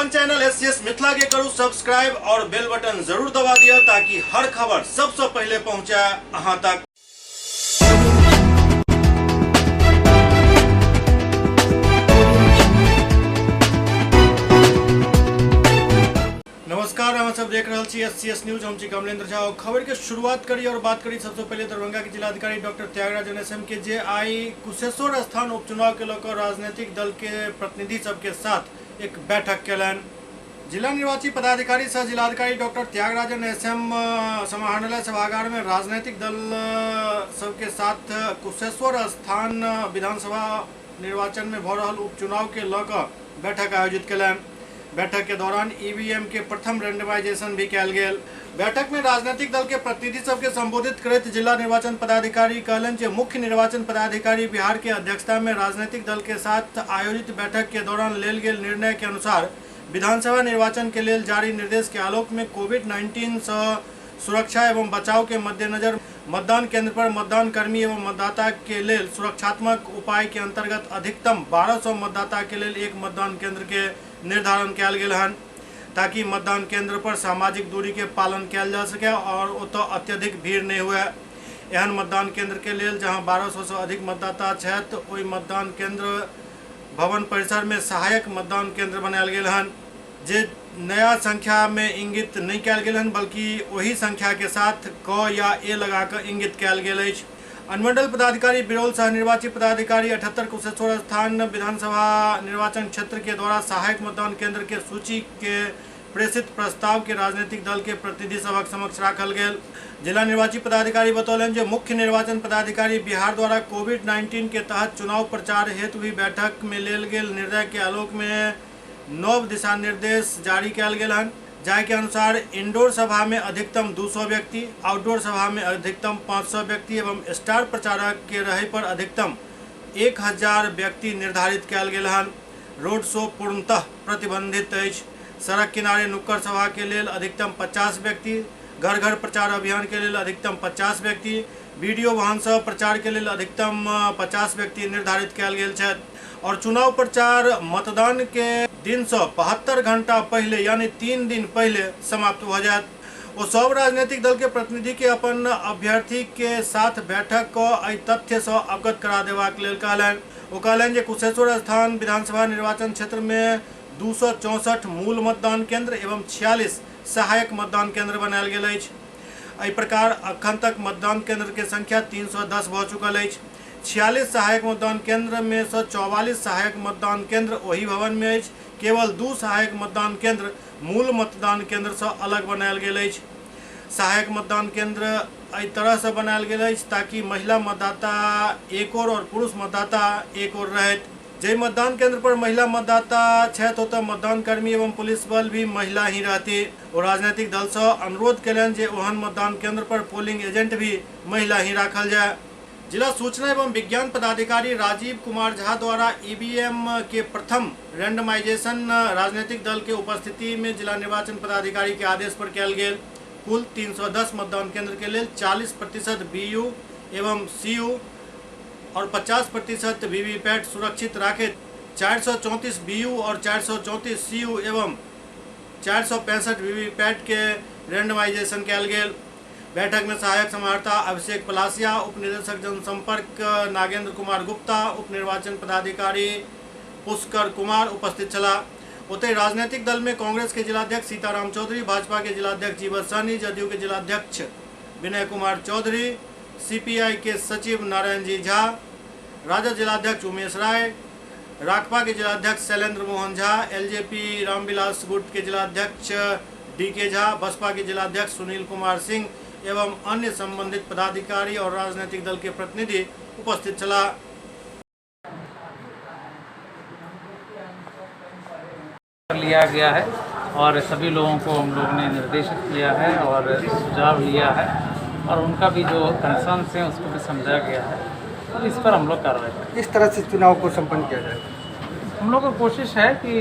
अपन channel SCS Mithila के करू subscribe और बेल बटन जरूर दबा दिया ताकि हर खबर सबसे पहले पहुंचे अहां तक। नमस्कार, हम सब देख रहे छी एससीएस न्यूज। हम छी कमलेंद्र झा। खबर के शुरुआत करी और बात करी सबसे पहले दरभंगा के जिलाधिकारी डॉक्टर त्यागराज NSM के जे आई कुशेश्वर स्थान उपचुनाव के लेकर राजनीतिक दल के प्रतिनिधि सबके साथ एक बैठक केलन। जिला निर्वाची पदाधिकारी सह जिलाधिकारी डॉक्टर त्यागराज NSM समाहरणालय सभागार में राजनीतिक दल सबके साथ कुशेश्वर स्थान विधानसभा निर्वाचन में भ रहल उपचुनाव के लेकर बैठक आयोजित केलन। बैठक के दौरान ईवीएम के प्रथम रेंडमाइजेशन भी कल गेल। बैठक में राजनीतिक दल के प्रतिनिधि सबके संबोधित करते जिला निर्वाचन पदाधिकारी कहलन जे मुख्य निर्वाचन पदाधिकारी बिहार के अध्यक्षता में राजनीतिक दल के साथ आयोजित बैठक के दौरान लेल गेल निर्णय के अनुसार विधानसभा निर्वाचन के लेल जारी निर्देश के आलोक में कोविड-19 से सुरक्षा एवं बचाव के मद्देनजर मतदान केंद्र पर मतदान कर्मी एवं मतदाता के लेल सुरक्षात्मक उपाय के अंतर्गत अधिकतम 1200 मतदाता के लेल एक मतदान केंद्र के निर्धारण कयल गेल हन ताकि मतदान केंद्र पर सामाजिक दूरी के पालन कयल जा सके और ओतऽ अत्यधिक भीड़ नहीं हुए। एहन मतदान केंद्र के लेल जहां 1200 से अधिक मतदाता छथि ओहि मतदान केंद्र भवन परिसर में सहायक मतदान केंद्र बनायल गेल हन जे नया संख्या में इंगित नहीं कयल गेल हन बल्कि वही संख्या के साथ क या ए लगाकर इंगित कयल गेल अछि। अनुमंडल पदाधिकारी बिरौल सह निर्वाची पदाधिकारी 78 कुशेश्वर स्थान विधानसभा निर्वाचन क्षेत्र के द्वारा सहायक मतदान केंद्र के सूची के प्रेषित प्रस्ताव के राजनीतिक दल के प्रतिनिधि सभक समक्ष राखल गेल। जिला निर्वाची पदाधिकारी बतौलन जे मुख्य निर्वाचन पदाधिकारी बिहार द्वारा कोविड-19 के तहत चुनाव प्रचार हेतु भी बैठक में लेल गेल निर्णय के आलोक में नव दिशा निर्देश जारी कयल गेल हन जाय के अनुसार इंडोर सभा में अधिकतम 200 व्यक्ति, आउटडोर सभा में अधिकतम 500 व्यक्ति एवं स्टार प्रचारक के रहे पर अधिकतम 1000 व्यक्ति निर्धारित कयल गेल हन। रोड शो पूर्णतः प्रतिबंधित अछि। सड़क किनारे नुक्कड़ सभा के लेल अधिकतम 50 व्यक्ति, घर घर प्रचार अभियान के लेल अधिकतम 50 व्यक्ति, वीडियो वाहन सह प्रचार के लेल अधिकतम 50 व्यक्ति निर्धारित कयल गेल छथि और चुनाव प्रचार मतदान के दिन से 72 घंटा पहले यानी 3 दिन पहले समाप्त हो जाए। वो सब राजनीतिक दल के प्रतिनिधि के अपन अभ्यर्थी के साथ बैठक को एहि तथ्य से अवगत करा देबाक लेल कहलन। वो कहलन जे कुशेश्वर स्थान विधानसभा निर्वाचन क्षेत्र में 264 मूल मतदान केंद्र एवं 46 सहायक मतदान केंद्र बनायल गेल अछि। एहि प्रकार अखन तक मतदान केंद्र के संख्या 310 भ चुकल अछि। 46 सहायक मतदान केंद्र में से 44 सहायक मतदान केंद्र वही भवन में अछि। केवल 2 सहायक मतदान केंद्र मूल मतदान केंद्र से अलग बनायल गेल अछि। सहायक मतदान केंद्र एहि तरह से बनायल गेल अछि ताकि महिला मतदाता एक और पुरुष मतदाता एक और रहत। जे मतदान केंद्र पर महिला मतदाता छथि ओतऽ मतदान कर्मी एवं पुलिस बल भी महिला ही रहती। और राजनीतिक दल से अनुरोध कयलनि जे ओहन मतदान केंद्र पर पोलिंग एजेंट भी महिला ही राखल जाए। जिला सूचना एवं विज्ञान पदाधिकारी राजीव कुमार झा द्वारा ईवीएम के प्रथम रेंडमाइजेशन राजनीतिक दल के उपस्थिति में जिला निर्वाचन पदाधिकारी के आदेश पर कयल गेल। कुल 310 मतदान केंद्र के लिए 40% बीयू एवं सीयू और 50% वीवीपैट सुरक्षित राखे 434 बीयू और 434 सीयू एवं 465 वीवीपैट के रेंडमाइजेशन कयल गेल। बैठक में सहायक समाहर्ता अभिषेक पलासिया, उप निदेशक जनसंपर्क नागेंद्र कुमार गुप्ता, उप निर्वाचन पदाधिकारी पुष्कर कुमार उपस्थित छला। ओतहि राजनीतिक दल में कांग्रेस के जिलाध्यक्ष सीताराम चौधरी, भाजपा के जिलाध्यक्ष जीवन सहनी, जदयू के जिलाध्यक्ष विनय कुमार चौधरी, सीपीआई के सचिव नारायण जी झा, राजद जिलाध्यक्ष उमेश राय, राकपा के जिलाध्यक्ष शैलेंद्र मोहन झा, एलजेपी रामविलास गुट के जिलाध्यक्ष डीके झा, बसपा के जिलाध्यक्ष सुनील कुमार सिंह एवं अन्य संबंधित पदाधिकारी और राजनीतिक दल के प्रतिनिधि उपस्थित छला। लिया गया है और सभी लोगों को हम लोग ने निर्देशित किया है और सुझाव लिया है और उनका भी जो कंसर्न्स हैं उसको भी समझा गया है और इस पर हम लोग कार्रवाई करें। इस तरह से चुनाव को संपन्न किया जाए। हम लोग की कोशिश है कि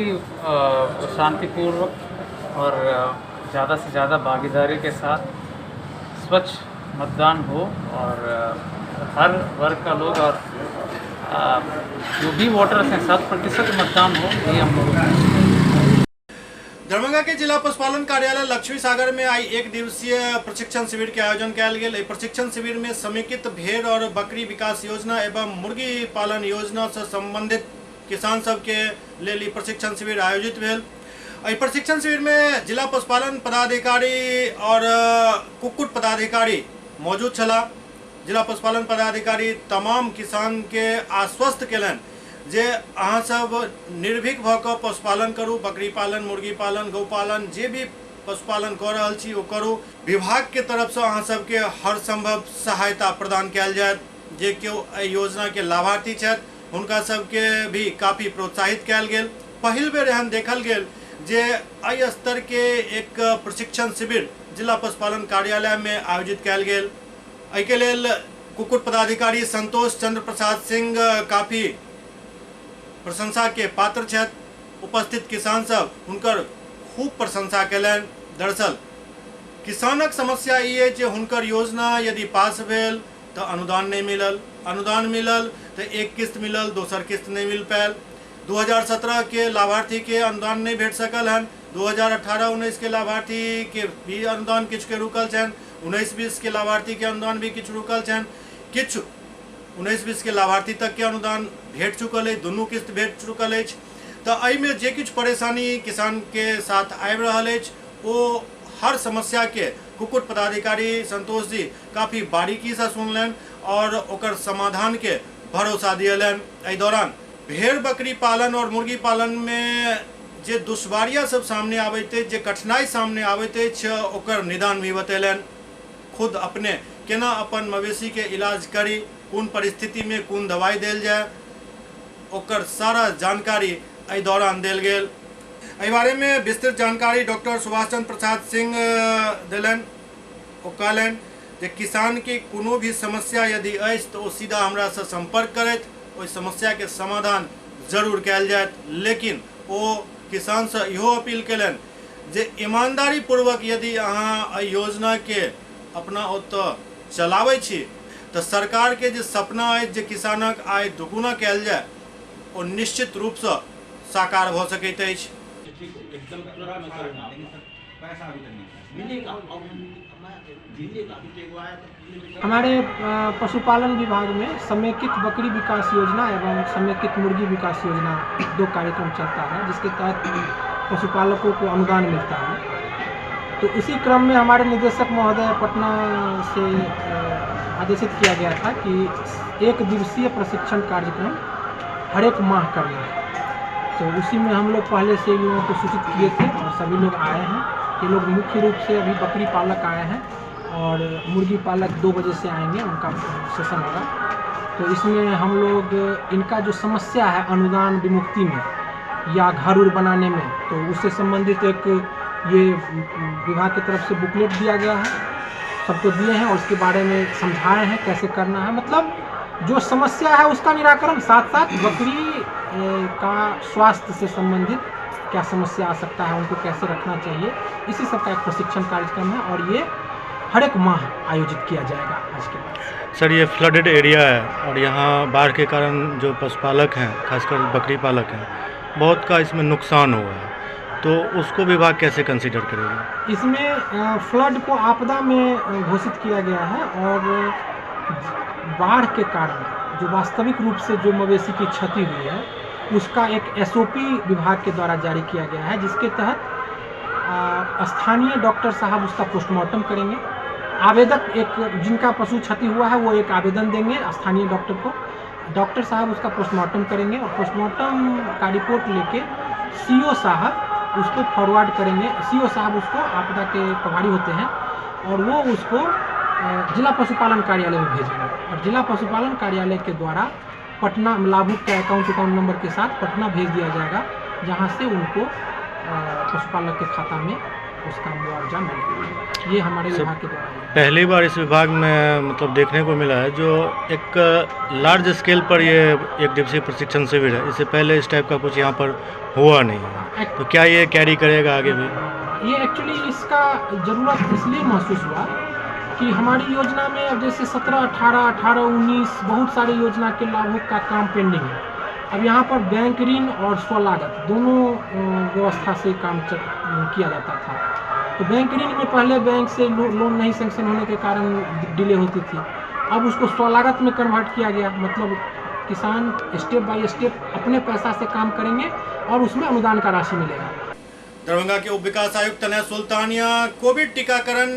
शांतिपूर्वक और ज़्यादा से ज़्यादा भागीदारी के साथ स्वच्छ मतदान हो और हर वर्ग का लोग और जो भी वोटर्स हैं 7% मतदान हो, ये हम लोग दरभंगा के जिला पशुपालन कार्यालय लक्ष्मी सागर में आई एक दिवसीय प्रशिक्षण शिविर के आयोजन कयल गेल। एहि प्रशिक्षण शिविर में समेकित भेड़ और बकरी विकास योजना एवं मुर्गी पालन योजना से संबंधित किसान सब के लेल ई प्रशिक्षण शिविर आयोजित भेल। एहि प्रशिक्षण शिविर में जिला पशुपालन पदाधिकारी और कुक्कुट पदाधिकारी मौजूद छला। जिला पशुपालन पदाधिकारी तमाम किसान के आश्वस्त केलनि जे अहाँ सब निर्भीक भऽ कऽ पशुपालन करू, बकरी पालन, मुर्गी पालन, गौपालन जे भी पशुपालन कऽ रहल छी ओ करू। विभाग के तरफ से अहाँ सबके हर संभव सहायता प्रदान कयल जायत। जे केओ एहि योजना के लाभार्थी छथि हुनका सबके भी काफी प्रोत्साहित कयल गेल। पहिल बेर एहन देखल गेल जे एहि स्तर के एक प्रशिक्षण शिविर जिला पशुपालन कार्यालय में आयोजित कयल गेल। एहिके लेल कुक्कुट पदाधिकारी संतोष चंद्र प्रसाद सिंह काफी प्रशंसा के पात्र छथि। उपस्थित किसान सब हुनकर खूब प्रशंसा कयलनि। दरअसल किसानक समस्या ई है जे हुनकर योजना यदि पास भेल तो अनुदान नहीं मिलल, अनुदान मिलल तो एक किस्त मिलल, दोसर किस्त नहीं मिल पायल। 2017 के लाभार्थी के अनुदान नहीं भेट सकल हन। 2018-19 के लाभार्थी के भी अनुदान किछु के रुकल छनि। 19-20 के लाभार्थी के अनुदान भी किछु रुकल छनि। किछु 19-20 के लाभार्थी तक के अनुदान भेट चुकल है, दुनू किस्त भेट चुकल है। तो एहिमे जे किछु परेशानी किसान के साथ आबि रहल अछि ओ हर समस्या के कुक्कुट पदाधिकारी संतोष जी काफी बारीकी से सुनलनि और ओकर समाधान के भरोसा दियलनि। एहि दौरान भेड़ बकरी पालन और मुर्गी पालन में जे दुश्वारियां सब सामने आबैत अछि, जे कठिनाई सामने आबैत अछि ओकर निदान भी बतेलनि। खुद अपने केना अपन मवेशी के इलाज करी, कौन परिस्थिति में कौन दवाई देल जाए, ओकर सारा जानकारी एहि दौरान देल गेल। एहि बारे में विस्तृत जानकारी डॉक्टर सुभाष चंद्र प्रसाद सिंह देलनि। ओ कहलनि जे किसान के कोनो भी समस्या यदि अछि तो सीधा हमरा से संपर्क करैत ओहि समस्या के समाधान जरूर कयल जायत। लेकिन ओ किसान से इहो अपील कयलनि जे ईमानदारी पूर्वक यदि अहाँ एहि योजना के अपना ओतऽ चलाबै छी तो सरकार के जे सपना अछि जे किसानक आय दुगुना कयल जाय ओ निश्चित रूप से साकार भऽ सकैत अछि। हमारे पशुपालन विभाग में समेकित बकरी विकास योजना एवं समेकित मुर्गी विकास योजना 2 कार्यक्रम चलता है, जिसके तहत पशुपालकों को अनुदान मिलता है। तो इसी क्रम में हमारे निदेशक महोदय पटना से आदेशित किया गया था कि 1 दिवसीय प्रशिक्षण कार्यक्रम हर एक माह करना है। तो उसी में हम लोग पहले से लोगों को सूचित किए थे और सभी लोग आए हैं। ये लोग मुख्य रूप से अभी बकरी पालक आए हैं और मुर्गी पालक 2 बजे से आएंगे, उनका सेशन होगा। तो इसमें हम लोग इनका जो समस्या है अनुदान विमुक्ति में या घर उर बनाने में, तो उससे संबंधित एक ये विभाग की तरफ से बुकलेट दिया गया है, सबको दिए हैं और उसके बारे में समझाए हैं कैसे करना है। मतलब जो समस्या है उसका निराकरण, साथ साथ बकरी का स्वास्थ्य से संबंधित क्या समस्या आ सकता है, उनको कैसे रखना चाहिए, इसी सब का एक प्रशिक्षण कार्यक्रम है और ये हर एक माह आयोजित किया जाएगा आज के बाद। सर, ये फ्लडेड एरिया है और यहाँ बाढ़ के कारण जो पशुपालक हैं, खासकर बकरी पालक हैं, बहुत का इसमें नुकसान हुआ है, तो उसको विभाग कैसे कंसीडर करेगा? इसमें फ्लड को आपदा में घोषित किया गया है और बाढ़ के कारण जो वास्तविक रूप से जो मवेशी की क्षति हुई है उसका एक SOP विभाग के द्वारा जारी किया गया है, जिसके तहत स्थानीय डॉक्टर साहब उसका पोस्टमार्टम करेंगे। आवेदक एक जिनका पशु क्षति हुआ है वो एक आवेदन देंगे स्थानीय डॉक्टर को, डॉक्टर साहब उसका पोस्टमार्टम करेंगे और पोस्टमार्टम का रिपोर्ट लेके CO साहब उसको फॉरवर्ड करेंगे। CO साहब उसको आपदा के प्रभारी होते हैं और वो उसको जिला पशुपालन कार्यालय में भेजेंगे और जिला पशुपालन कार्यालय के द्वारा पटना लाभुक के अकाउंट नंबर के साथ पटना भेज दिया जाएगा, जहां से उनको पशुपालक के खाता में उसका मुआवजा मिलेगा। ये हमारे विभाग के द्वारा है। पहली बार इस विभाग में मतलब देखने को मिला है जो एक लार्ज स्केल पर ये 1 दिवसीय प्रशिक्षण शिविर है। इससे पहले इस टाइप का कुछ यहाँ पर हुआ नहीं है, तो क्या ये कैरी करेगा आगे भी? ये एक्चुअली इसका ज़रूरत इसलिए महसूस हुआ कि हमारी योजना में अब जैसे 17, 18, 19 बहुत सारी योजना के लाभुक का काम पेंडिंग है। अब यहाँ पर बैंक ऋण और स्वलागत दोनों व्यवस्था से काम किया जाता था। तो बैंक ऋण में पहले बैंक से लोन नहीं सैंक्शन होने के कारण डिले होती थी, अब उसको स्वलागत में कन्वर्ट किया गया। मतलब किसान स्टेप बाय स्टेप अपने पैसा से काम करेंगे और उसमें अनुदान का राशि मिलेगा। दरभंगा के उप विकास आयुक्त तनय सुल्तानिया कोविड टीकाकरण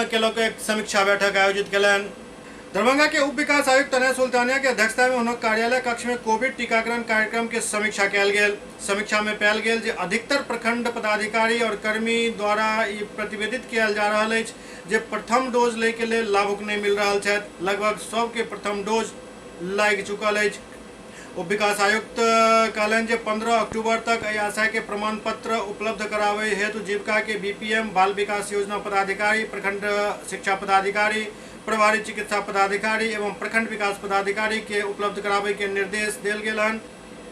के लोग एक समीक्षा बैठक आयोजित कलन। दरभंगा के उप विकास आयुक्त तनय सुल्तानिया के अध्यक्षता में उन्होंने कार्यालय कक्ष में कोविड टीकाकरण कार्यक्रम के समीक्षा कयल गेल। समीक्षा में पायल गेल जे अधिकतर प्रखंड पदाधिकारी और कर्मी द्वारा ई प्रतिवेदित किया जा रहा है जे प्रथम डोज ले के लिए लाभुक नहीं मिल रहा है। लगभग सबके प्रथम डोज लाग चुकल है। उप विकास आयुक्त कहलन जे 15 अक्टूबर तक एहि आशय के प्रमाण पत्र उपलब्ध करावे हेतु जीविका के बीपीएम बाल विकास योजना पदाधिकारी, प्रखंड शिक्षा पदाधिकारी, प्रभारी चिकित्सा पदाधिकारी एवं प्रखंड विकास पदाधिकारी के उपलब्ध करावे के निर्देश दिल गेल हन।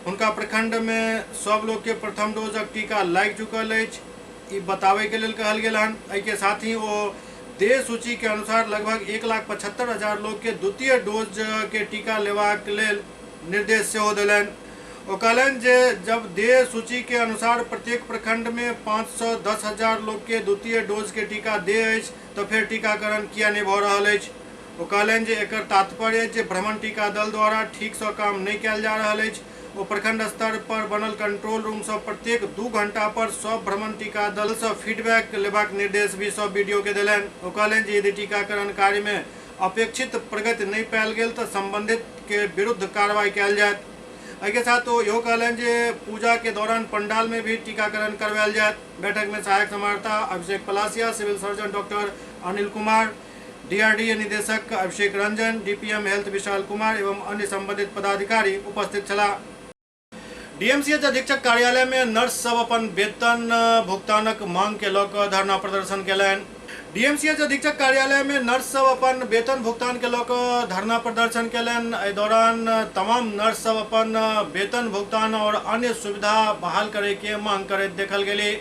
उनका प्रखंड में सब लोग के प्रथम डोज टीका लाग चुकल है ई बतावे के लिए कहल गेल हन। एहि के साथ ही वो देय सूची के अनुसार लगभग 1,75,000 लोग के द्वितीय डोज के टीका लेवाक लेल निर्देश सेहो दिलन। ओ कहलन जे जब देय सूची के अनुसार प्रत्येक प्रखंड में 510,000 लोग के द्वितीय डोज के टीका दे अछि तो फिर टीकाकरण किया नहीं भ रहल अछि। ओ कहलन जे एकर तात्पर्य जे भ्रमण टीका दल द्वारा ठीक से काम नहीं कयल जा रहल अछि। ओ प्रखंड स्तर पर बनल कंट्रोल रूम से प्रत्येक 2 घंटा पर सब भ्रमण टीका दल से फीडबैक लेबाक निर्देश भी सब बीडीओ के दिलन। ओ कहलन जे यदि टीकाकरण कार्य में अपेक्षित प्रगति नहीं पायल गेल तो संबंधित के विरुद्ध कार्रवाई कयल जायत। एहि के साथ वो इहो कहलन जे पूजा के दौरान पंडाल में भी टीकाकरण करवायल जायत। बैठक में सहायक समाहर्ता Abhishek Palasia, civil surgeon doctor Anil Kumar, DRDA निदेशक अभिषेक रंजन, डीपीएम हेल्थ विशाल कुमार एवं अन्य संबंधित पदाधिकारी उपस्थित छला। डीएमसीएच अधीक्षक कार्यालय में नर्स सब अपन वेतन भुगतानक मांग के लऽ कऽ धरना प्रदर्शन केलनि। डीएमसीएच अधीक्षक कार्यालय में नर्स सब अपन वेतन भुगतान के लऽ कऽ धरना प्रदर्शन केलनि। एहि दौरान तमाम नर्स सब अपन वेतन भुगतान और अन्य सुविधा बहाल करे के मांग करैत देखल गेली।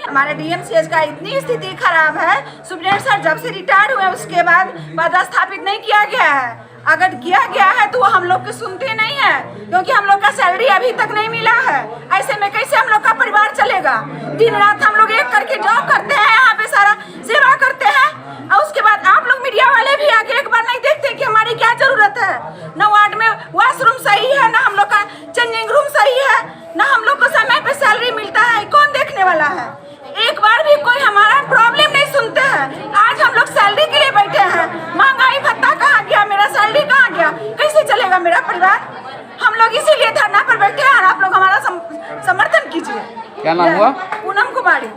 हमारे डीएमसीएच का इतनी स्थिति खराब है, सुप्रीटेंडेंट सर जब से रिटायर्ड हुए उसके बाद पदस्थापित नहीं किया गया है। अगर किया गया है तो वो हम लोग के सुनते नहीं है, क्योंकि हम लोग का सैलरी अभी तक नहीं मिला है। ऐसे में कैसे हम लोग का परिवार चलेगा? दिन रात हम लोग एक करके जॉब करते हैं, यहाँ पे सारा सेवा करते हैं और उसके बाद आप लोग मीडिया वाले भी आके एक बार नहीं देखते कि हमारी क्या जरूरत है। न वार्ड में वॉशरूम सही है, न हम लोग का चेंजिंग रूम सही है, न हम लोग को समय पे सैलरी मिलता है। कौन देखने वाला है? एक बार भी कोई हमारा प्रॉब्लम नहीं सुनते हैं। आज हम लोग सैलरी के लिए बैठे हैं, महंगाई भत्ता कहाँ गया, मेरा सैलरी कहाँ गया, कैसे चलेगा मेरा परिवार? हम लोग इसीलिए धरना पर बैठे हैं और आप लोग हमारा समर्थन कीजिए। क्या नाम हुआ? पूनम कुमारी।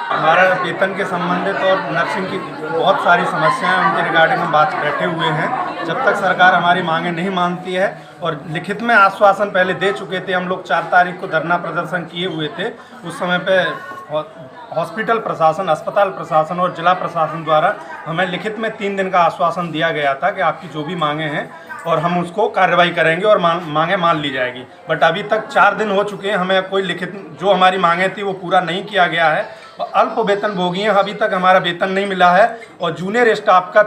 हमारा वेतन के संबंधित और नर्सिंग की बहुत सारी समस्याएं उनके रिगार्डिंग हम बात बैठे हुए हैं। जब तक सरकार हमारी मांगें नहीं मानती है और लिखित में आश्वासन पहले दे चुके थे, हम लोग 4 तारीख को धरना प्रदर्शन किए हुए थे। उस समय पे हॉस्पिटल प्रशासन, अस्पताल प्रशासन और जिला प्रशासन द्वारा हमें लिखित में 3 दिन का आश्वासन दिया गया था कि आपकी जो भी मांगें हैं और हम उसको कार्रवाई करेंगे और मांगें मान ली जाएगी। बट अभी तक 4 दिन हो चुके हैं, हमें कोई लिखित जो हमारी मांगें थी वो पूरा नहीं किया गया है। और अल्प वेतन भोगी हैं, अभी तक हमारा वेतन नहीं मिला है। और जूनियर स्टाफ का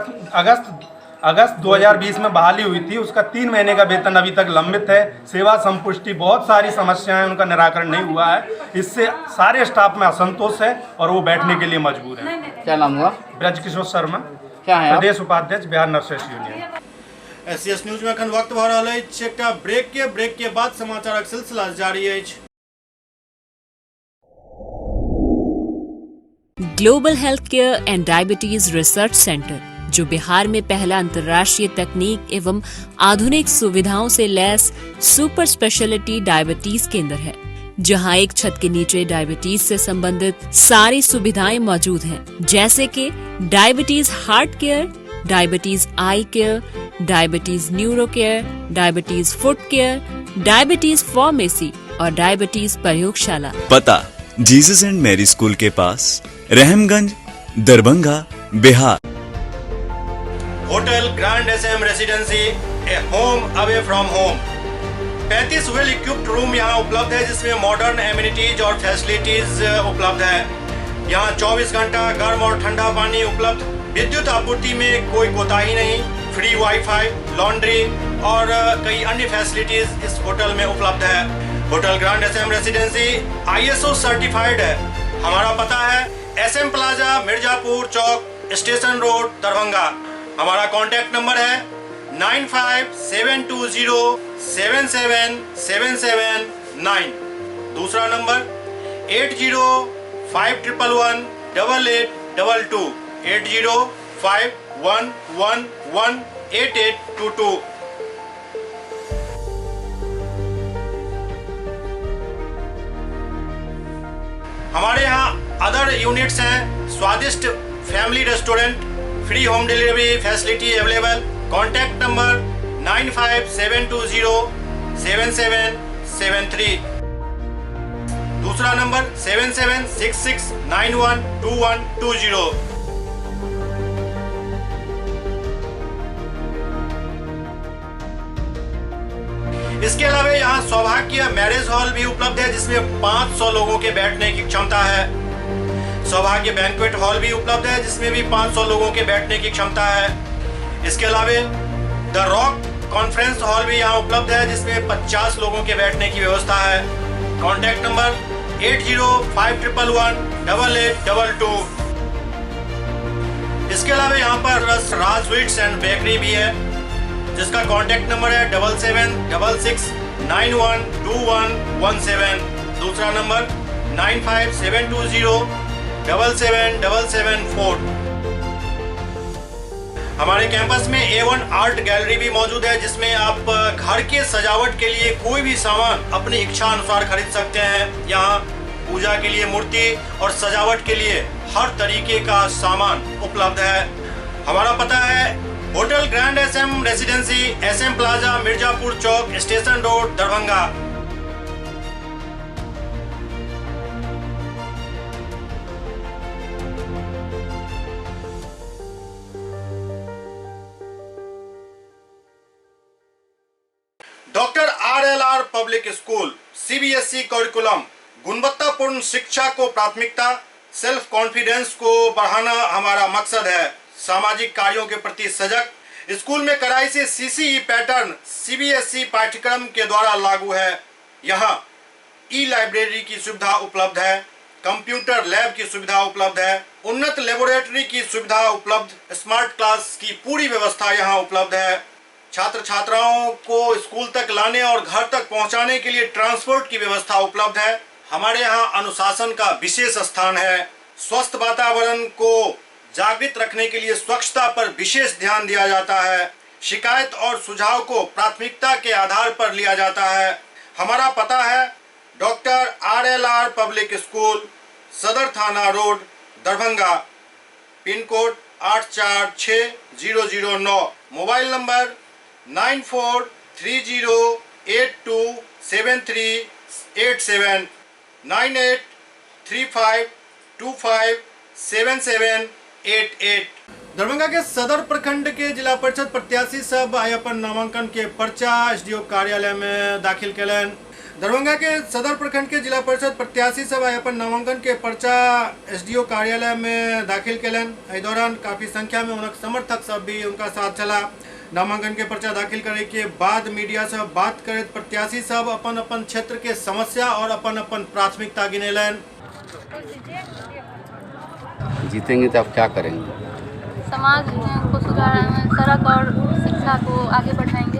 अगस्त 2020 में बहाली हुई थी, उसका 3 महीने का वेतन अभी तक लंबित है। सेवा संपुष्टि, बहुत सारी समस्याएं, उनका निराकरण नहीं हुआ है। इससे सारे स्टाफ में असंतोष है और वो बैठने के लिए मजबूर है। क्या नाम हुआ? ब्रजकिशोर शर्मा, क्या है प्रदेश उपाध्यक्ष Bihar nurses union. SCS news में अखन वक्त भऽ रहल अछि एकटा ब्रेक के बाद समाचारक सिलसिला जारी अछि। Global health care and diabetes research centre, जो बिहार में पहला अंतर्राष्ट्रीय तकनीक एवं आधुनिक सुविधाओं से लैस सुपर स्पेशलिटी डायबिटीज केंद्र है, जहां एक छत के नीचे डायबिटीज से संबंधित सारी सुविधाएं मौजूद हैं, जैसे कि diabetes heart care, diabetes eye care, diabetes neuro care, diabetes foot care, diabetes pharmacy और डायबिटीज प्रयोगशाला। पता जीसस एंड मैरी स्कूल के पास, Rahamganj, Darbhanga, Bihar. Hotel grand SM residency, a home away from home. 35 well equipped room यहाँ उपलब्ध है, जिसमें modern amenities और फैसिलिटीज उपलब्ध है। यहाँ 24 घंटा गर्म और ठंडा पानी उपलब्ध, विद्युत आपूर्ति में कोई कोताही नहीं, फ्री वाईफाई, लॉन्ड्री और कई अन्य फैसिलिटीज इस होटल में उपलब्ध है। Hotel grand SM residency ISO certified है। हमारा पता है SM प्लाजा, मिर्जापुर चौक, स्टेशन रोड, दरभंगा। हमारा कॉन्टैक्ट नंबर है 9572077779। दूसरा नंबर 8051118822 8051118822। हमारे यहाँ अदर यूनिट्स हैं, स्वादिष्ट family restaurant, free home delivery facility available. Contact number 9572077773। दूसरा नंबर 7766912120। इसके अलावा यहाँ सौभाग्य मैरिज हॉल भी उपलब्ध है, जिसमें 500 लोगों के बैठने की क्षमता है। सौभाग्य बैंक्वेट हॉल भी उपलब्ध है, जिसमें भी 500 लोगों के बैठने की क्षमता है। इसके अलावा द रॉक कॉन्फ्रेंस हॉल भी यहाँ उपलब्ध है, जिसमें 50 लोगों के बैठने की व्यवस्था है। Contact number 8051118822। इसके अलावा यहाँ पर राज स्वीट्स एंड बेकरी भी है, जिसका कॉन्टैक्ट नंबर है 7766912117। दूसरा नंबर 9572077774। हमारे कैंपस में A1 आर्ट गैलरी भी मौजूद है, जिसमें आप घर के सजावट के लिए कोई भी सामान अपनी इच्छा अनुसार खरीद सकते हैं। यहाँ पूजा के लिए मूर्ति और सजावट के लिए हर तरीके का सामान उपलब्ध है। हमारा पता है hotel grand SM residency, SM plaza, Mirzapur चौक, station road, Darbhanga. Doctor RLR public school CBSE curriculum, गुणवत्तापूर्ण शिक्षा को प्राथमिकता, सेल्फ कॉन्फिडेंस को बढ़ाना हमारा मकसद है। सामाजिक कार्यों के प्रति सजग, स्कूल में कड़ाई से CCE पैटर्न CBSE पाठ्यक्रम के द्वारा लागू है। यहाँ लाइब्रेरी की सुविधा उपलब्ध है, कंप्यूटर लैब की सुविधा उपलब्ध है, उन्नत लेबोरेटरी की सुविधा उपलब्ध, स्मार्ट क्लास की पूरी व्यवस्था यहाँ उपलब्ध है। छात्र छात्राओं को स्कूल तक लाने और घर तक पहुंचाने के लिए ट्रांसपोर्ट की व्यवस्था उपलब्ध है। हमारे यहाँ अनुशासन का विशेष स्थान है। स्वस्थ वातावरण को जागृत रखने के लिए स्वच्छता पर विशेष ध्यान दिया जाता है। शिकायत और सुझाव को प्राथमिकता के आधार पर लिया जाता है। हमारा पता है डॉक्टर RLR पब्लिक स्कूल, सदर थाना road, Darbhanga, pin code 846009। Mobile number 9430827387 9835257788। Darbhanga के सदर प्रखंड के जिला परिषद प्रत्याशी सब आइ अपन नामांकन के पर्चा SDO कार्यालय में दाखिल कलन। दरभंगा के सदर प्रखंड के जिला परिषद प्रत्याशी सब आइ अपन नामांकन के पर्चा SDO कार्यालय में दाखिल कलन। इस दौरान काफी संख्या में उनके समर्थक सब भी उनका साथ चला। नामांकन के पर्चा दाखिल करे के बाद मीडिया से बात करे प्रत्याशी सब अपन अपन क्षेत्र के समस्या और अपन अपन प्राथमिकता गिनेलन। जीतेंगे तो आप क्या करेंगे? समाज को सुधार, सड़क और शिक्षा को आगे बढ़ाएंगे,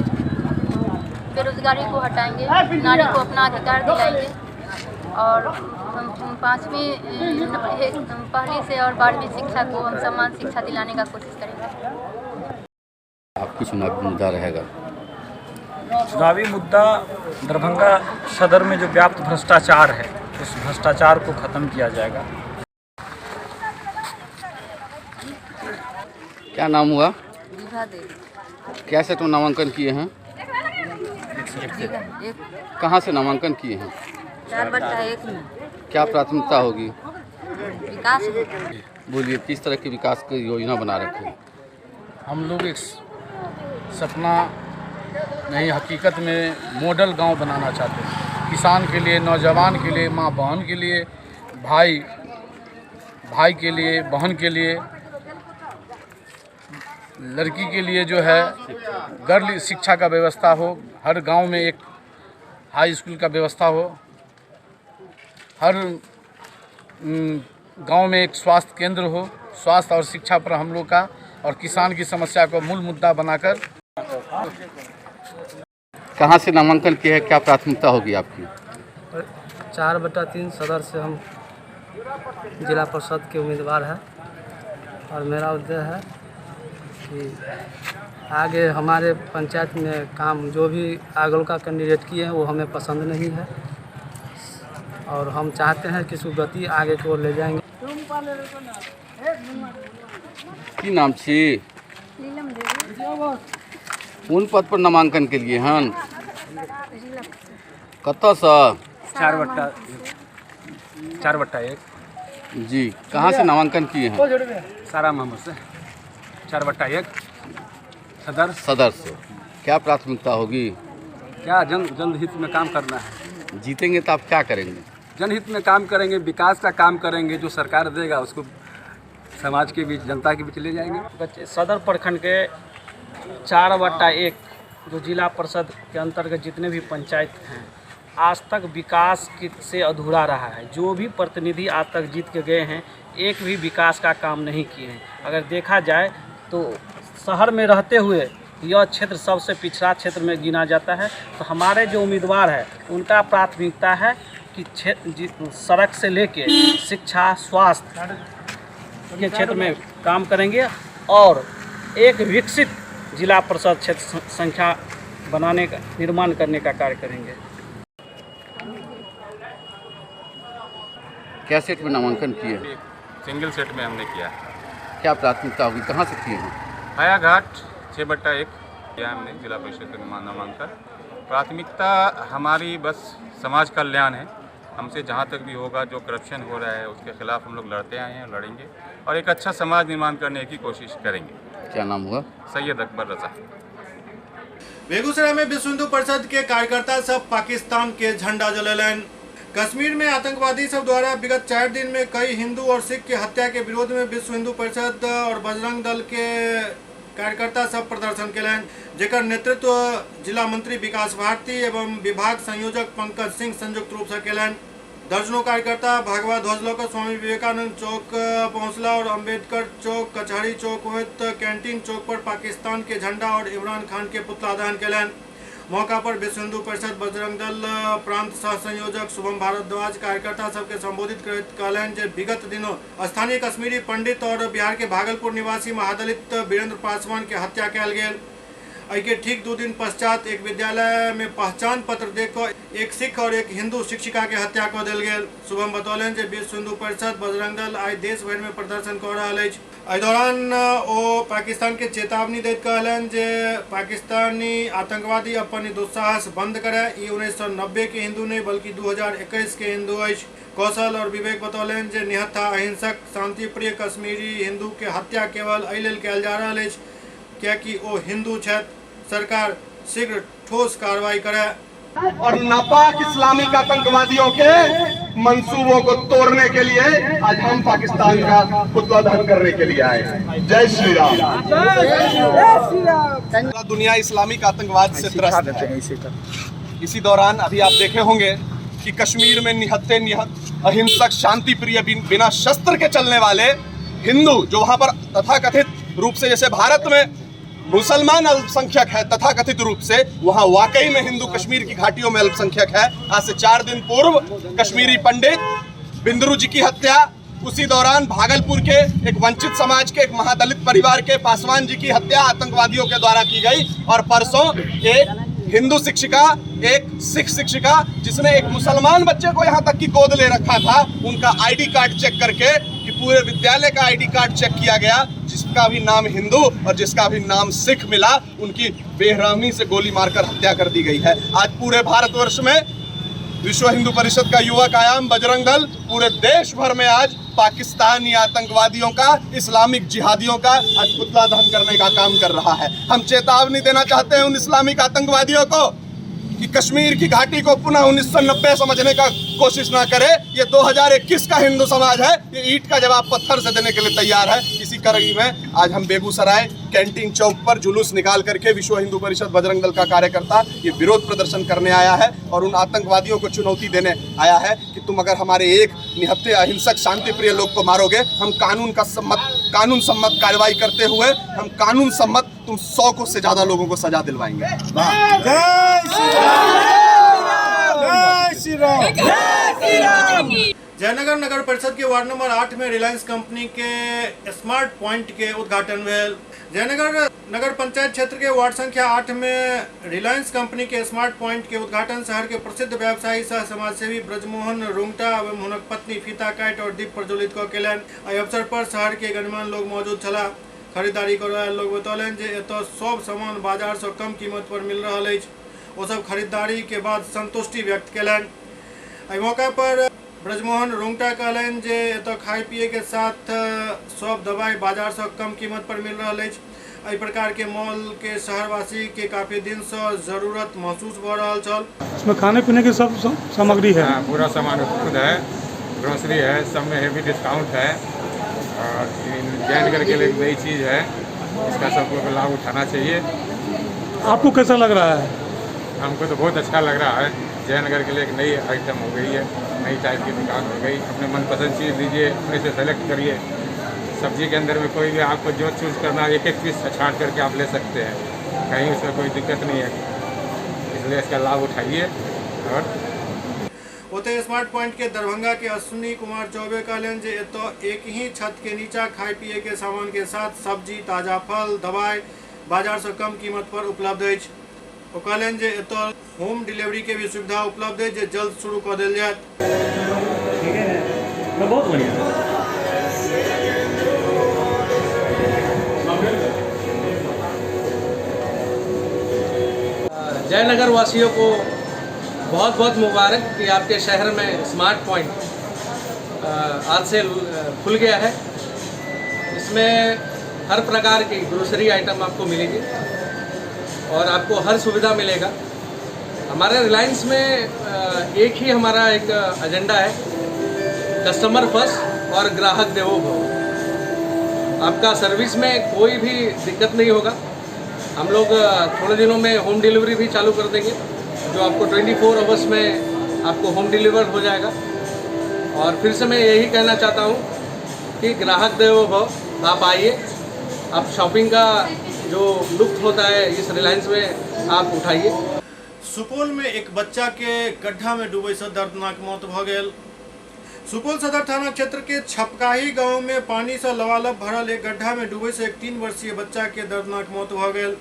बेरोजगारी को हटाएंगे, नारी को अपना अधिकार दिलाएंगे और 5वीं, पहली से और 12वीं शिक्षा को हम समान शिक्षा दिलाने का कोशिश करेंगे। आपकी चुनावी मुद्दा रहेगा? चुनावी मुद्दा दरभंगा सदर में जो व्याप्त भ्रष्टाचार है, उस भ्रष्टाचार को खत्म किया जाएगा। क्या नाम हुआ? विभा देवी। क्या से तो नामांकन किए हैं? कहाँ से नामांकन किए हैं? 4/1 में। क्या प्राथमिकता होगी? विकास। बोलिए, किस तरह की विकास की योजना बना रखे हैं? हम लोग एक सपना नहीं, हकीकत में मॉडल गांव बनाना चाहते हैं। किसान के लिए, नौजवान के लिए, माँ बहन के लिए, भाई के लिए, बहन के लिए, लड़की के लिए जो है गर्ल शिक्षा का व्यवस्था हो, हर गांव में एक हाई स्कूल का व्यवस्था हो, हर गांव में एक स्वास्थ्य केंद्र हो। स्वास्थ्य और शिक्षा पर हम लोग का और किसान की समस्या को मूल मुद्दा बनाकर। कहाँ से नामांकन किया है, क्या प्राथमिकता होगी आपकी? 4/3 सदर से हम जिला परिषद के उम्मीदवार हैं और मेरा उद्देश्य है कि आगे हमारे पंचायत में काम जो भी आगल का कैंडिडेट किए हैं वो हमें पसंद नहीं है और हम चाहते हैं कि सुगति आगे की ओर ले जाएंगे। की नाम छी? कौन पद पर नामांकन के लिए हन? कतऽ सँ? 4/1 जी। कहाँ से नामांकन किए हैं? सारा मोहम्मद से 4/1 सदर से। क्या प्राथमिकता होगी? क्या जल्द हित में काम करना है। जीतेंगे तो आप क्या करेंगे? जनहित में काम करेंगे, विकास का काम करेंगे, जो सरकार देगा उसको समाज के बीच, जनता के बीच ले जाएंगे। सदर प्रखंड के 4/1 जो जिला परिषद के अंतर्गत जितने भी पंचायत हैं, आज तक विकास से अधूरा रहा है। जो भी प्रतिनिधि आज तक जीत के गए हैं, एक भी विकास का काम नहीं किए हैं। अगर देखा जाए तो शहर में रहते हुए यह क्षेत्र सबसे पिछड़ा क्षेत्र में गिना जाता है। तो हमारे जो उम्मीदवार हैं उनका प्राथमिकता है कि सड़क से लेके शिक्षा, स्वास्थ्य के क्षेत्र में काम करेंगे और एक विकसित जिला परिषद क्षेत्र संख्या बनाने का, निर्माण करने का कार्य करेंगे। क्या सेट में नामांकन किए? सिंगल सेट में हमने किया। क्या प्राथमिकता होगी, कहाँ से किए हैं? हायाघाट 6/1 किया हमने जिला परिषद में नामांकन। प्राथमिकता हमारी बस समाज कल्याण है। हमसे जहाँ तक भी होगा, जो करप्शन हो रहा है उसके खिलाफ हम लोग लड़ते आए हैं, लड़ेंगे और एक अच्छा समाज निर्माण करने की कोशिश करेंगे। क्या नाम हुआ? सैयद अकबर रजा। बेगूसराय में विश्व हिंदू परिषद के कार्यकर्ता सब पाकिस्तान के झंडा जलेलन। कश्मीर में आतंकवादी सब द्वारा विगत 4 दिन में कई हिंदू और सिख की हत्या के विरोध में विश्व हिंदू परिषद और बजरंग दल के कार्यकर्ता सब प्रदर्शन केलन, जेकर नेतृत्व जिला मंत्री विकास भारती एवं विभाग संयोजक पंकज सिंह संयुक्त रूप से केलन। दर्जनों कार्यकर्ता भगवा ध्वज लेकर स्वामी विवेकानंद चौक पहुंचला और अंबेडकर चौक, कचहरी चौक सहित कैंटीन चौक पर पाकिस्तान के झंडा और इमरान खान के पुतला दहन केलन। मौका पर विश्व हिंदू परिषद बजरंग दल प्रांत सह संयोजक शुभम भारद्वाज कार्यकर्ता सबके संबोधित करैत कहलनि जे विगत दिनों स्थानीय कश्मीरी पंडित और बिहार के भागलपुर निवासी महादलित वीरेंद्र पासवान के हत्या कयल गेल। एहि के ठीक 2 दिन पश्चात एक विद्यालय में पहचान पत्र देकर एक सिख और एक हिंदू शिक्षिका के हत्या कर देल गेल। शुभम बतौलनि जे विश्व हिंदू परिषद बजरंग दल आई देश भर में प्रदर्शन कर रहल अछि। एहि दौरान ओ पाकिस्तान के चेतावनी दैत कहलनि जे पाकिस्तानी आतंकवादी अपन दुस्साहस बंद करे। ई 1990 के हिंदू नहीं बल्कि 2021 के हिंदू अछि। कौशल और विवेक बतौलनि जे निहत्था अहिंसक शांतिप्रिय कश्मीरी हिंदू के हत्या केवल एहि लेल कयल जा रहल अछि कियाकि ओ हिंदू छथि। सरकार शीघ्र ठोस कार्रवाई करे और नापाक इस्लामिक आतंकवादियों के मंसूबों को तोड़ने के लिए आज हम पाकिस्तान का पुतला दहन करने के लिए आए। जय श्री राम। पूरा दुनिया इस्लामिक आतंकवाद से त्रस्त है। इसी दौरान अभी आप देखे होंगे कि कश्मीर में निहत्थे अहिंसक शांति प्रिय बिना शस्त्र के चलने वाले हिंदू, जो वहाँ पर तथाकथित रूप से, जैसे भारत में मुसलमान अल्पसंख्यक है तथाकथित रूप से, वहाँ वाकई में हिंदू कश्मीर की घाटियों में अल्पसंख्यक है। आज से 4 दिन पूर्व कश्मीरी पंडित बिंदरू जी की हत्या, उसी दौरान भागलपुर के एक वंचित समाज के एक महादलित परिवार के पासवान जी की हत्या आतंकवादियों के द्वारा की गई। और परसों एक हिंदू शिक्षिका, एक सिख शिक्षिका जिसने एक मुसलमान बच्चे को यहाँ तक की गोद ले रखा था, उनका आईडी कार्ड चेक करके, कि पूरे विद्यालय का आईडी कार्ड चेक किया गया, जिसका भी नाम हिंदू और जिसका भी नाम सिख मिला, उनकी बेरहमी से गोली मारकर हत्या कर दी गई है। आज पूरे भारतवर्ष में विश्व हिंदू परिषद का युवक आयाम बजरंग दल पूरे देश भर में आज पाकिस्तानी आतंकवादियों का, इस्लामिक जिहादियों का आज पुतला दहन करने का काम कर रहा है। हम चेतावनी देना चाहते हैं उन इस्लामिक आतंकवादियों को कि कश्मीर की घाटी को पुनः 1990 समझने का कोशिश ना करे। ये 2021 का हिंदू समाज है, ये ईंट का जवाब पत्थर से देने के लिए तैयार है। इसी कड़ी में आज हम बेगूसराय कैंटीन चौक पर जुलूस निकाल करके विश्व हिंदू परिषद बजरंग दल का कार्यकर्ता ये विरोध प्रदर्शन करने आया है और उन आतंकवादियों को चुनौती देने आया है कि तुम अगर हमारे एक निहत्थे अहिंसक शांति प्रिय लोग को मारोगे, हम कानून सम्मत कार्रवाई करते हुए हम कानून सम्मत तुम 100 को से ज्यादा लोगों को सजा दिलवाएंगे। जयनगर नगर परिषद के वार्ड नंबर 8 में रिलायंस कंपनी के स्मार्ट पॉइंट के उद्घाटन भेल। जयनगर नगर पंचायत क्षेत्र के वार्ड संख्या 8 में रिलायंस कंपनी के स्मार्ट पॉइंट के उद्घाटन शहर के प्रसिद्ध व्यवसायी सह समाजसेवी ब्रजमोहन रुंगटा एवं हुनक पत्नी फीता काट और दीप प्रज्वलित कऽ केलनि। एहि अवसर पर शहर के गणमान्य लोग मौजूद छला। खरीदारी कर रहा लोग बतौलन जे एतऽ सब सामान बाजार से कम कीमत पर मिल रहा है। वो सब खरीदारी के बाद संतुष्टि व्यक्त केलनि। एहि मौका पर ब्रजमोहन रुंगटा कहलन जे एतऽ खाए पिए के साथ सब दवाई बाजार से कम कीमत पर मिल रहा है। एहि प्रकार के मॉल के शहरवासी के काफी दिन से जरूरत महसूस भ रहा छल। इसमें खाने पीने की सब सामग्री है, पूरा सामान उपलब्ध है, ग्रोसरी है, सब में हेवी डिस्काउंट है और जयनगर के लिए नई चीज़ है, इसका सबको लाभ उठाना चाहिए। आपको कैसा लग रहा है? हमको तो बहुत अच्छा लग रहा है। जयनगर के लिए एक नई आइटम हो गई है, नई टाइप की दुकान हो गई। अपने मनपसंद चीज़ लीजिए, अपने से सेलेक्ट करिए। सब्जी के अंदर में कोई भी आपको जो चूज़ करना है, एक एक पीस छाँट करके आप ले सकते हैं, कहीं उसमें कोई दिक्कत नहीं है। इसलिए इसका लाभ उठाइए। और ओते स्मार्ट पॉइंट के दरभंगा के अश्विनी कुमार चौबे कहलन जे एतऽ एक ही छत के नीचा खाए पिए के सामान के साथ सब्जी, ताजा फल, दवाई बाजार से कम कीमत पर उपलब्ध है। वो कहलन जे एतऽ होम डिलीवरी के भी सुविधा उपलब्ध है, जे जल्द शुरू कर देल जाए। बहुत बढ़िया। जयनगर वासियों को बहुत बहुत मुबारक कि आपके शहर में स्मार्ट पॉइंट आज से खुल गया है। इसमें हर प्रकार की ग्रोसरी आइटम आपको मिलेगी और आपको हर सुविधा मिलेगा। हमारे रिलायंस में एक ही हमारा एक एजेंडा है, कस्टमर फर्स्ट और ग्राहक देवो भव। आपका सर्विस में कोई भी दिक्कत नहीं होगा। हम लोग थोड़े दिनों में होम डिलीवरी भी चालू कर देंगे, जो आपको 24 आवर्स में आपको होम डिलीवर हो जाएगा। और फिर से मैं यही कहना चाहता हूँ कि ग्राहक देवो भव, आप आइए, आप शॉपिंग का जो लुत्फ होता है इस रिलायंस में आप उठाइए। सुपौल में एक बच्चा के गड्ढा में डूबे से दर्दनाक मौत भ गेल। सुपौल सदर थाना क्षेत्र के छपकाही गांव में पानी से लबालब भरल एक गड्ढा में डूबे से एक 3 वर्षीय बच्चा के दर्दनाक मौत भ गेल।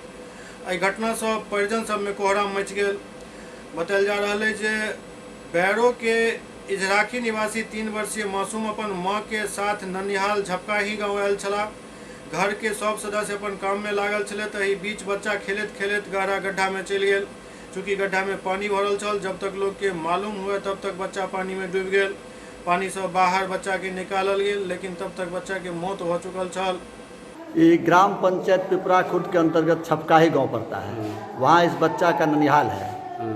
एहि घटना से परिजन सब में कोहराम मच गेल। बतायल जा रहा है जे बैरो के इजराकी निवासी 3 वर्षीय मासूम अपन माँ के साथ ननिहाल झपकाही गाँव आयल छला। घर के सब सदस्य अपन काम में लागल छले, तही बीच बच्चा खेलत खेलत गहरा गड्ढा में चलि गेल। चूँकि गड्ढा में पानी भरल छल, जब तक लोग के मालूम हुए तब तक बच्चा पानी में डूब गेल। पानी से बाहर बच्चा के निकालल गेल, लेकिन तब तक बच्चा के मौत हो चुकल छल। ये ग्राम पंचायत पिपरा खुर्द के अंतर्गत छपकाही गांव पड़ता है। वहाँ इस बच्चा का ननिहाल है।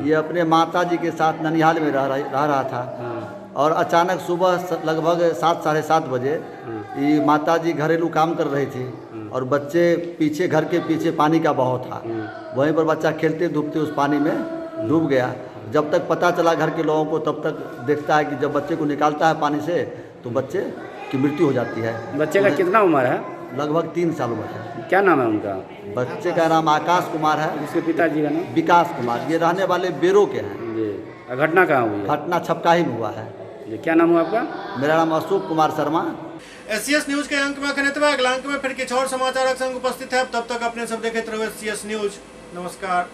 ये अपने माता जी के साथ ननिहाल में रह रहा था और अचानक सुबह लगभग 7 साढ़े 7 बजे ये माता जी घरेलू काम कर रही थी और बच्चे पीछे, घर के पीछे पानी का बहाव था। वहीं पर बच्चा खेलते धूपते उस पानी में डूब गया। जब तक पता चला घर के लोगों को, तब तक देखता है कि जब बच्चे को निकालता है पानी से तो बच्चे की मृत्यु हो जाती है। बच्चे का कितना उम्र है? लगभग 3 साल उम्र है। क्या नाम है उनका? बच्चे का नाम आकाश कुमार है। उसके पिताजी का नाम? विकास कुमार। ये रहने वाले बेरो के हैं। ये घटना कहाँ हुई है? घटना छपकाही में हुआ है। ये क्या नाम हुआ आपका? मेरा नाम अशोक कुमार शर्मा। SCS न्यूज के अंक में खनेतवा अगला अंक में फिर कुछ और समाचार संग उपस्थित है। तब तक अपने सब देखते रहो SCS न्यूज। नमस्कार।